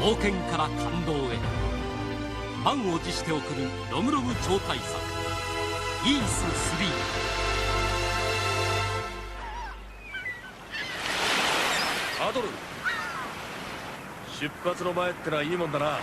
冒険から感動へ満を持して送るロムロム超大作イース3。アドル、出発の前ってのはいいもんだな。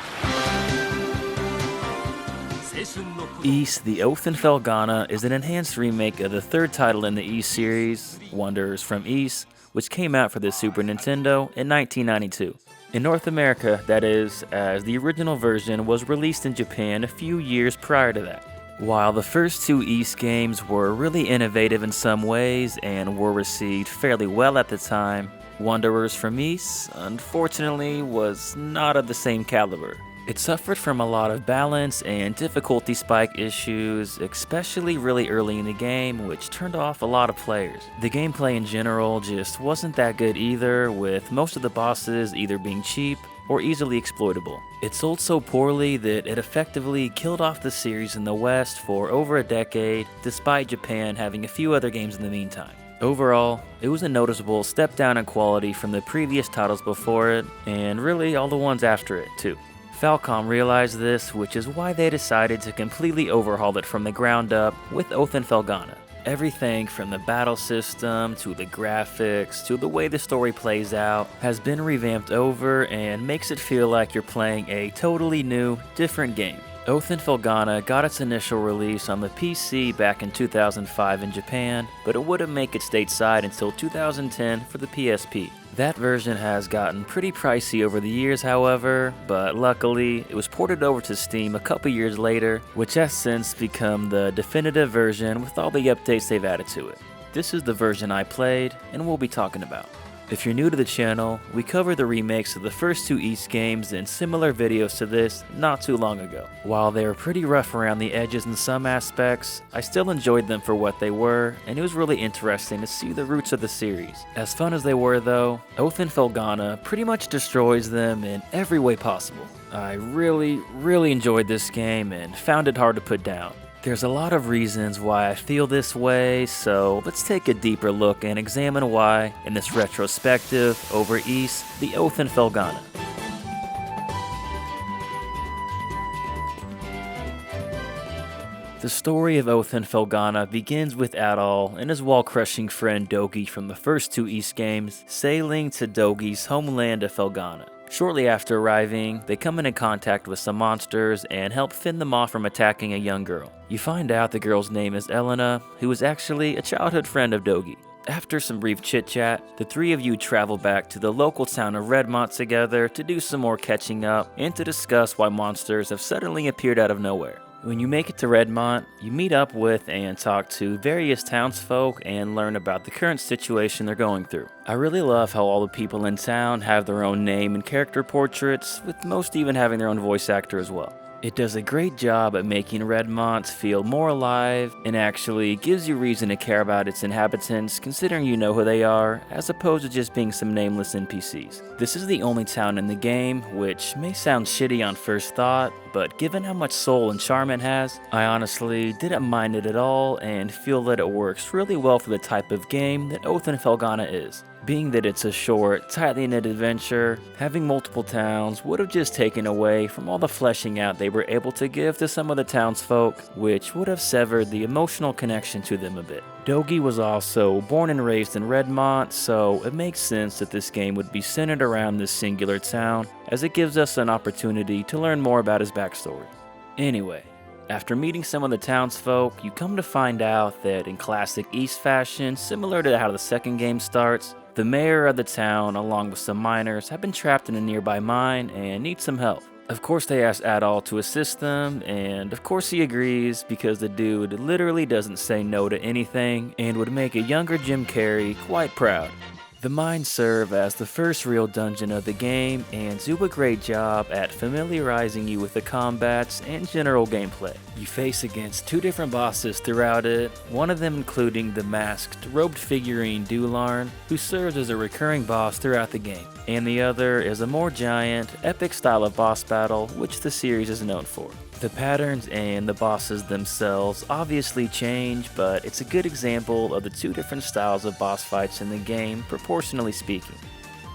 Ys, the Oath in Felghana is an enhanced remake of the third title in the Ys series, Wanderers from Ys, which came out for the Super Nintendo in 1992. In North America, that is, as the original version was released in Japan a few years prior to that. While the first two Ys games were really innovative in some ways and were received fairly well at the time, Wanderers from Ys, unfortunately, was not of the same caliber. It suffered from a lot of balance and difficulty spike issues, especially really early in the game, which turned off a lot of players. The gameplay in general just wasn't that good either, with most of the bosses either being cheap or easily exploitable. It sold so poorly that it effectively killed off the series in the West for over a decade, despite Japan having a few other games in the meantime. Overall, it was a noticeable step down in quality from the previous titles before it, and really all the ones after it too. Falcom realized this, which is why they decided to completely overhaul it from the ground up with Oath in Felghana. Everything from the battle system, to the graphics, to the way the story plays out, has been revamped over and makes it feel like you're playing a totally new, different game. Oath in Felghana got its initial release on the PC back in 2005 in Japan, but it wouldn't make it stateside until 2010 for the PSP. That version has gotten pretty pricey over the years, however, but luckily it was ported over to Steam a couple years later, which has since become the definitive version with all the updates they've added to it. This is the version I played and we'll be talking about. If you're new to the channel, we covered the remakes of the first two Ys games in similar videos to this not too long ago. While they were pretty rough around the edges in some aspects, I still enjoyed them for what they were, and it was really interesting to see the roots of the series. As fun as they were though, Oath in Felghana pretty much destroys them in every way possible. I really enjoyed this game and found it hard to put down. There's a lot of reasons why I feel this way, so let's take a deeper look and examine why in this retrospective over Ys, the Oath in Felghana. The story of Oath in Felghana begins with Adol and his wall-crushing friend Dogi from the first two Ys games sailing to Dogi's homeland of Felghana. Shortly after arriving, they come into contact with some monsters and help fend them off from attacking a young girl. You find out the girl's name is Elena, who is actually a childhood friend of Dogi. After some brief chit-chat, the three of you travel back to the local town of Redmont together to do some more catching up and to discuss why monsters have suddenly appeared out of nowhere. When you make it to Redmont, you meet up with and talk to various townsfolk and learn about the current situation they're going through. I really love how all the people in town have their own name and character portraits, with most even having their own voice actor as well. It does a great job at making Redmont feel more alive and actually gives you reason to care about its inhabitants considering you know who they are, as opposed to just being some nameless NPCs. This is the only town in the game, which may sound shitty on first thought, but given how much soul and charm it has, I honestly didn't mind it at all and feel that it works really well for the type of game that Oath in Felghana is. Being that it's a short, tightly knit adventure, having multiple towns would have just taken away from all the fleshing out they were able to give to some of the townsfolk, which would have severed the emotional connection to them a bit. Dogi was also born and raised in Redmont, so it makes sense that this game would be centered around this singular town, as it gives us an opportunity to learn more about his backstory. Anyway, after meeting some of the townsfolk, you come to find out that in classic Ys fashion, similar to how the second game starts, the mayor of the town, along with some miners, have been trapped in a nearby mine and need some help. Of course they ask Adol to assist them, and of course he agrees because the dude literally doesn't say no to anything and would make a younger Jim Carrey quite proud. The mines serve as the first real dungeon of the game and do a great job at familiarizing you with the combats and general gameplay. You face against two different bosses throughout it, one of them including the masked, robed figurine Dularn, who serves as a recurring boss throughout the game, and the other is a more giant, epic style of boss battle which the series is known for. The patterns and the bosses themselves obviously change, but it's a good example of the two different styles of boss fights in the game, proportionally speaking.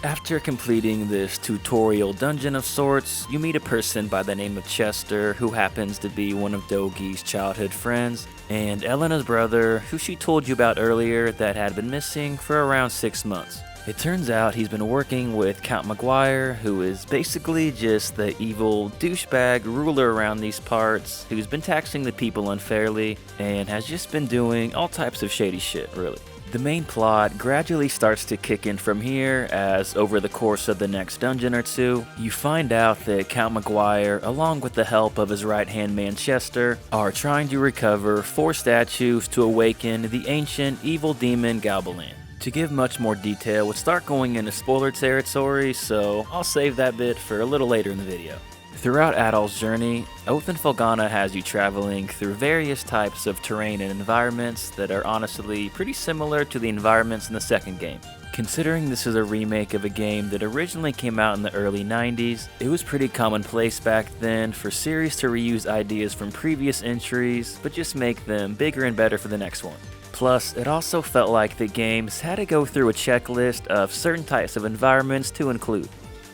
After completing this tutorial dungeon of sorts, you meet a person by the name of Chester who happens to be one of Dogi's childhood friends, and Elena's brother, who she told you about earlier that had been missing for around 6 months. It turns out he's been working with Count McGuire, who is basically just the evil douchebag ruler around these parts, who's been taxing the people unfairly, and has just been doing all types of shady shit, really. The main plot gradually starts to kick in from here, as over the course of the next dungeon or two, you find out that Count McGuire, along with the help of his right-hand man Chester, are trying to recover 4 statues to awaken the ancient evil demon Galbalan. To give much more detail would start going into spoiler territory, so I'll save that bit for a little later in the video. Throughout Adol's journey, Oath and Felghana has you traveling through various types of terrain and environments that are honestly pretty similar to the environments in the second game. Considering this is a remake of a game that originally came out in the early 90s, it was pretty commonplace back then for series to reuse ideas from previous entries, but just make them bigger and better for the next one. Plus, it also felt like the games had to go through a checklist of certain types of environments to include.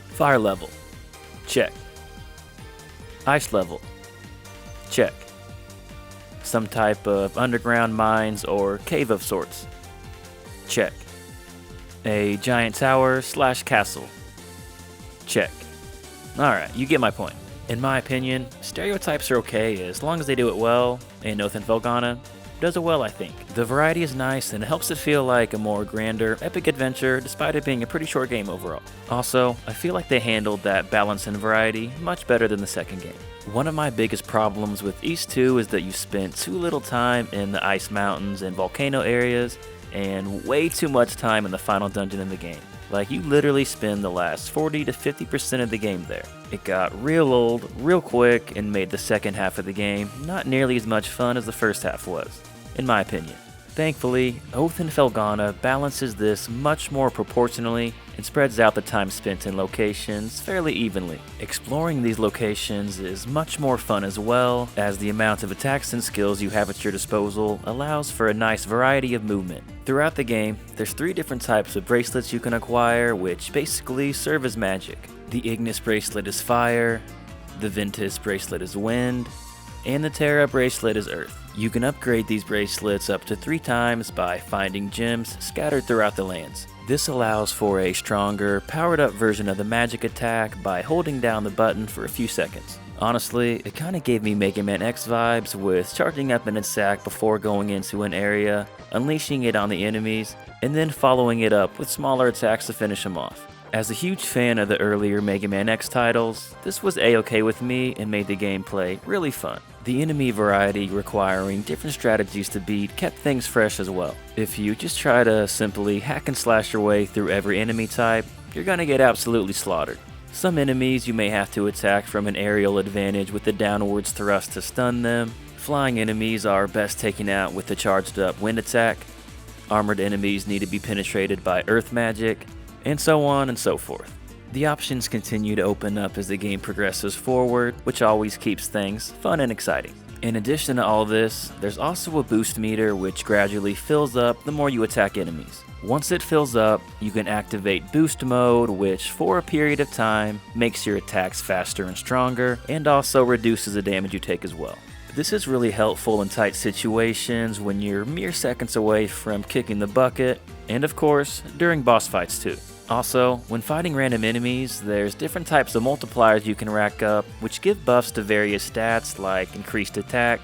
Fire level. Check. Ice level. Check. Some type of underground mines or cave of sorts. Check. A giant tower / castle. Check. Alright, you get my point. In my opinion, stereotypes are okay as long as they do it well, and Oath and Felghana does it well, I think. The variety is nice and it helps it feel like a more grander, epic adventure despite it being a pretty short game overall. Also, I feel like they handled that balance and variety much better than the second game. One of my biggest problems with Ys 2 is that you spent too little time in the ice mountains and volcano areas and way too much time in the final dungeon in the game. Like, you literally spend the last 40 to 50% of the game there. It got real old, real quick, and made the second half of the game not nearly as much fun as the first half was, in my opinion. Thankfully, Oath and Felghana balances this much more proportionally and spreads out the time spent in locations fairly evenly. Exploring these locations is much more fun as well, as the amount of attacks and skills you have at your disposal allows for a nice variety of movement. Throughout the game, there's 3 different types of bracelets you can acquire, which basically serve as magic. The Ignis bracelet is fire, the Ventus bracelet is wind, and the Terra bracelet is earth. You can upgrade these bracelets up to 3 times by finding gems scattered throughout the lands. This allows for a stronger, powered up version of the magic attack by holding down the button for a few seconds. Honestly, it kinda gave me Mega Man X vibes with charging up an attack before going into an area, unleashing it on the enemies, and then following it up with smaller attacks to finish them off. As a huge fan of the earlier Mega Man X titles, this was a-okay with me and made the gameplay really fun. The enemy variety requiring different strategies to beat kept things fresh as well. If you just try to simply hack and slash your way through every enemy type, you're gonna get absolutely slaughtered. Some enemies you may have to attack from an aerial advantage with the downwards thrust to stun them. Flying enemies are best taken out with the charged up wind attack. Armored enemies need to be penetrated by earth magic, and so on and so forth. The options continue to open up as the game progresses forward, which always keeps things fun and exciting. In addition to all this, there's also a boost meter which gradually fills up the more you attack enemies. Once it fills up, you can activate boost mode, which for a period of time makes your attacks faster and stronger, and also reduces the damage you take as well. This is really helpful in tight situations when you're mere seconds away from kicking the bucket, and of course, during boss fights too. Also, when fighting random enemies, there's different types of multipliers you can rack up, which give buffs to various stats like increased attack,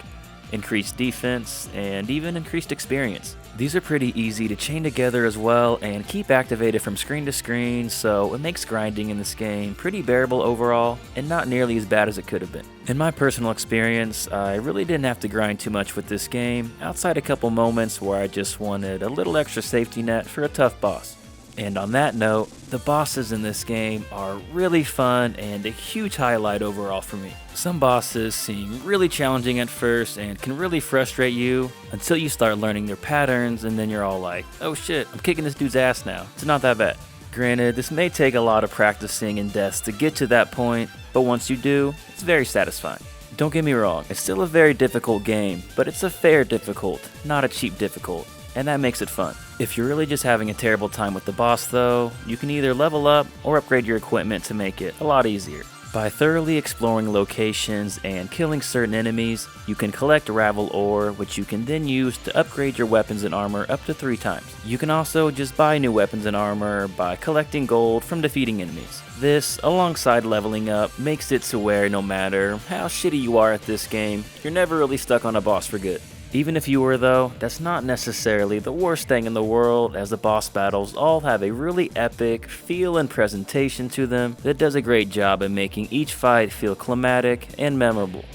increased defense, and even increased experience. These are pretty easy to chain together as well and keep activated from screen to screen, so it makes grinding in this game pretty bearable overall and not nearly as bad as it could have been. In my personal experience, I really didn't have to grind too much with this game, outside a couple moments where I just wanted a little extra safety net for a tough boss. And on that note, the bosses in this game are really fun and a huge highlight overall for me. Some bosses seem really challenging at first and can really frustrate you until you start learning their patterns, and then you're all like, oh shit, I'm kicking this dude's ass now. It's not that bad. Granted, this may take a lot of practicing and deaths to get to that point, but once you do, it's very satisfying. Don't get me wrong, it's still a very difficult game, but it's a fair difficult, not a cheap difficult, and that makes it fun. If you're really just having a terrible time with the boss though, you can either level up or upgrade your equipment to make it a lot easier. By thoroughly exploring locations and killing certain enemies, you can collect Ravel ore, which you can then use to upgrade your weapons and armor up to 3 times. You can also just buy new weapons and armor by collecting gold from defeating enemies. This, alongside leveling up, makes it to where no matter how shitty you are at this game, you're never really stuck on a boss for good. Even if you were though, that's not necessarily the worst thing in the world, as the boss battles all have a really epic feel and presentation to them that does a great job at making each fight feel climatic and memorable.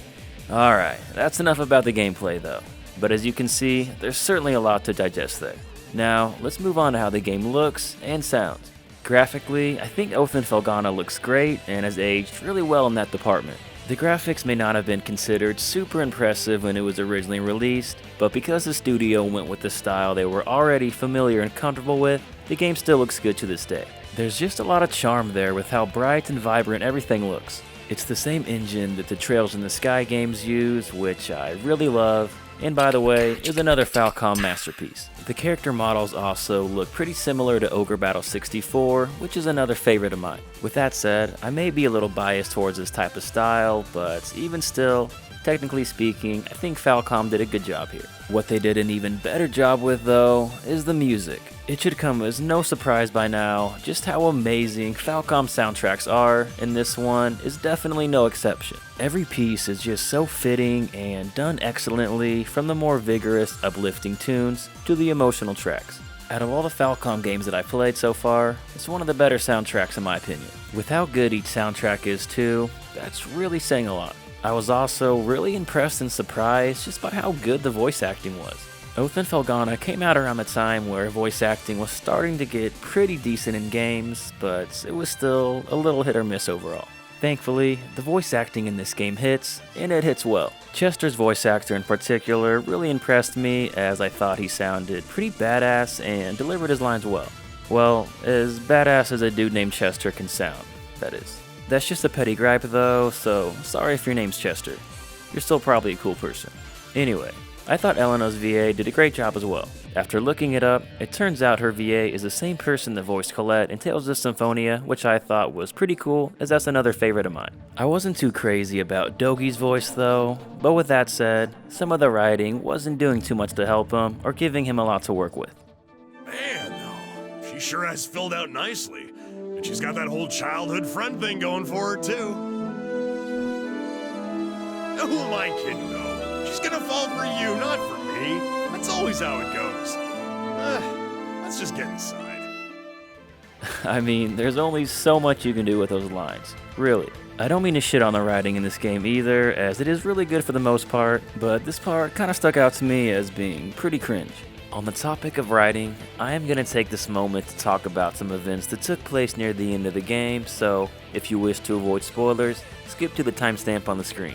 Alright, that's enough about the gameplay though, but as you can see, there's certainly a lot to digest there. Now, let's move on to how the game looks and sounds. Graphically, I think Oath and Felghana looks great and has aged really well in that department. The graphics may not have been considered super impressive when it was originally released, but because the studio went with the style they were already familiar and comfortable with, the game still looks good to this day. There's just a lot of charm there with how bright and vibrant everything looks. It's the same engine that the Trails in the Sky games use, which I really love, and by the way, is another Falcom masterpiece. The character models also look pretty similar to Ogre Battle 64, which is another favorite of mine. With that said, I may be a little biased towards this type of style, but even still, technically speaking, I think Falcom did a good job here. What they did an even better job with though, is the music. It should come as no surprise by now just how amazing Falcom soundtracks are, and this one is definitely no exception. Every piece is just so fitting and done excellently, from the more vigorous, uplifting tunes to the emotional tracks. Out of all the Falcom games that I've played so far, it's one of the better soundtracks in my opinion. With how good each soundtrack is too, that's really saying a lot. I was also really impressed and surprised just by how good the voice acting was. Oath and Felghana came out around the time where voice acting was starting to get pretty decent in games, but it was still a little hit or miss overall. Thankfully, the voice acting in this game hits, and it hits well. Chester's voice actor in particular really impressed me, as I thought he sounded pretty badass and delivered his lines well. Well, as badass as a dude named Chester can sound, that is. That's just a petty gripe though, so sorry if your name's Chester. You're still probably a cool person. Anyway, I thought Elena's VA did a great job as well. After looking it up, it turns out her VA is the same person that voiced Colette in Tales of Symphonia, which I thought was pretty cool, as that's another favorite of mine. I wasn't too crazy about Dogi's voice though, but with that said, some of the writing wasn't doing too much to help him or giving him a lot to work with. Man, though, she sure has filled out nicely. And she's got that whole childhood friend thing going for her, too. Who am I kidding, though? She's gonna fall for you, not for me. That's always how it goes. Let's just get inside. I mean, there's only so much you can do with those lines. Really. I don't mean to shit on the writing in this game either, as it is really good for the most part, but this part kinda stuck out to me as being pretty cringe. On the topic of writing, I am going to take this moment to talk about some events that took place near the end of the game, so if you wish to avoid spoilers, skip to the timestamp on the screen.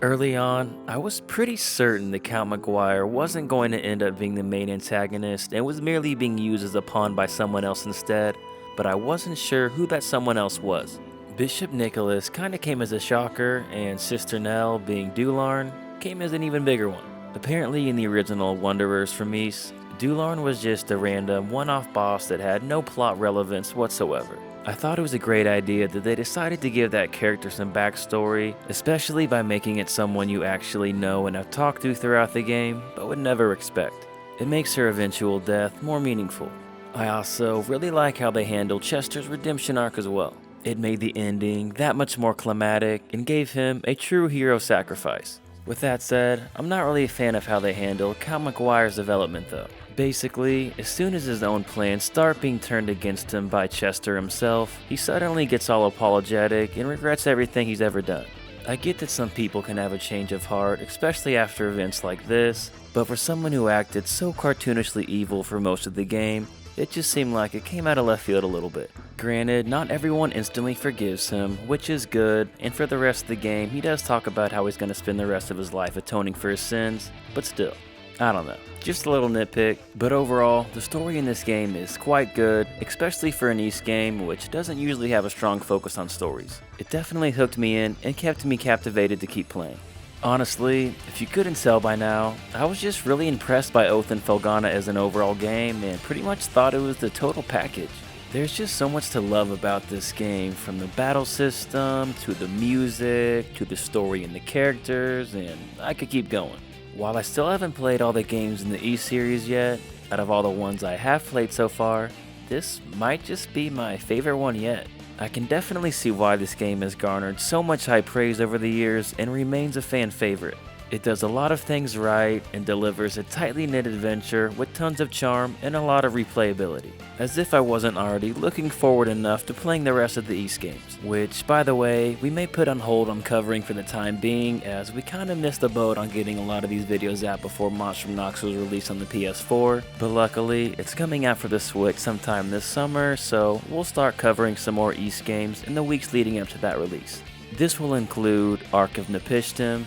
Early on, I was pretty certain that Count McGuire wasn't going to end up being the main antagonist and was merely being used as a pawn by someone else instead, but I wasn't sure who that someone else was. Bishop Nicholas kinda came as a shocker, and Sister Nell, being Dularn, came as an even bigger one. Apparently in the original Wanderers from Ys, Dularn was just a random one-off boss that had no plot relevance whatsoever. I thought it was a great idea that they decided to give that character some backstory, especially by making it someone you actually know and have talked to throughout the game, but would never expect. It makes her eventual death more meaningful. I also really like how they handled Chester's redemption arc as well. It made the ending that much more climatic and gave him a true hero sacrifice. With that said, I'm not really a fan of how they handle Count McGuire's development though. Basically, as soon as his own plans start being turned against him by Chester himself, he suddenly gets all apologetic and regrets everything he's ever done. I get that some people can have a change of heart, especially after events like this, but for someone who acted so cartoonishly evil for most of the game, it just seemed like it came out of left field a little bit. Granted, not everyone instantly forgives him, which is good, and for the rest of the game, he does talk about how he's going to spend the rest of his life atoning for his sins, but still, I don't know. Just a little nitpick, but overall, the story in this game is quite good, especially for an Ys game, which doesn't usually have a strong focus on stories. It definitely hooked me in and kept me captivated to keep playing. Honestly, if you couldn't tell by now, I was just really impressed by Oath and Felghana as an overall game and pretty much thought it was the total package. There's just so much to love about this game, from the battle system, to the music, to the story and the characters, and I could keep going. While I still haven't played all the games in the Ys series yet, out of all the ones I have played so far, this might just be my favorite one yet. I can definitely see why this game has garnered so much high praise over the years and remains a fan favorite. It does a lot of things right and delivers a tightly knit adventure with tons of charm and a lot of replayability. As if I wasn't already looking forward enough to playing the rest of the Ys games, which, by the way, we may put on hold on covering for the time being, as we kinda missed the boat on getting a lot of these videos out before Monster Nox was released on the PS4, but luckily it's coming out for the Switch sometime this summer, so we'll start covering some more Ys games in the weeks leading up to that release. This will include Ark of Nepishtim,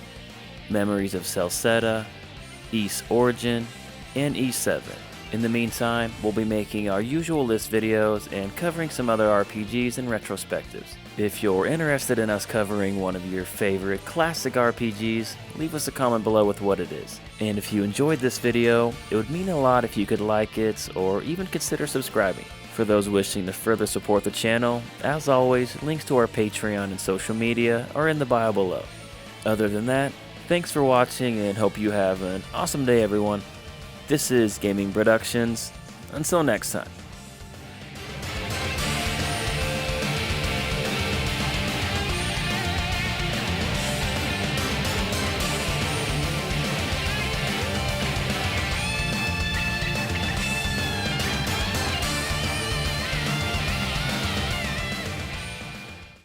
Memories of Celceta, Ys Origin, and Ys 7. In the meantime, we'll be making our usual list videos and covering some other RPGs and retrospectives. If you're interested in us covering one of your favorite classic RPGs, leave us a comment below with what it is. And if you enjoyed this video, it would mean a lot if you could like it or even consider subscribing. For those wishing to further support the channel, as always, links to our Patreon and social media are in the bio below. Other than that, thanks for watching and hope you have an awesome day, everyone. This is Gaming Productions. Until next time.